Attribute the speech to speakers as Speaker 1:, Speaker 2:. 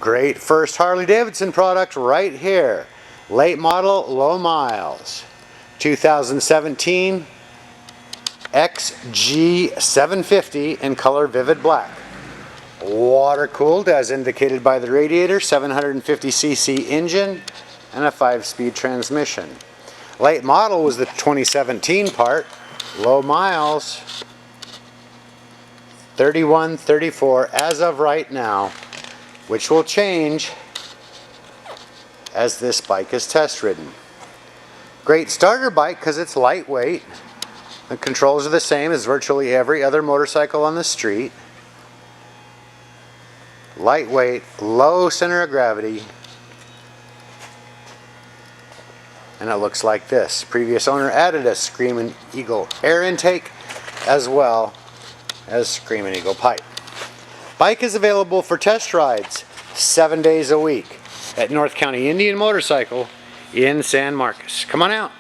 Speaker 1: Great first Harley-Davidson product right here. Late model, low miles. 2017 XG750 in color vivid black. Water cooled as indicated by the radiator, 750cc engine and a 5-speed transmission. Late model was the 2017 part. Low miles 3134 as of right now, which will change as this bike is test ridden. Great starter bike because it's lightweight. The controls are the same as virtually every other motorcycle on the street. Lightweight, low center of gravity, and it looks like this. Previous owner added a Screamin' Eagle air intake as well as Screamin' Eagle pipe. Bike is available for test rides 7 days a week at North County Indian Motorcycle in San Marcos. Come on out.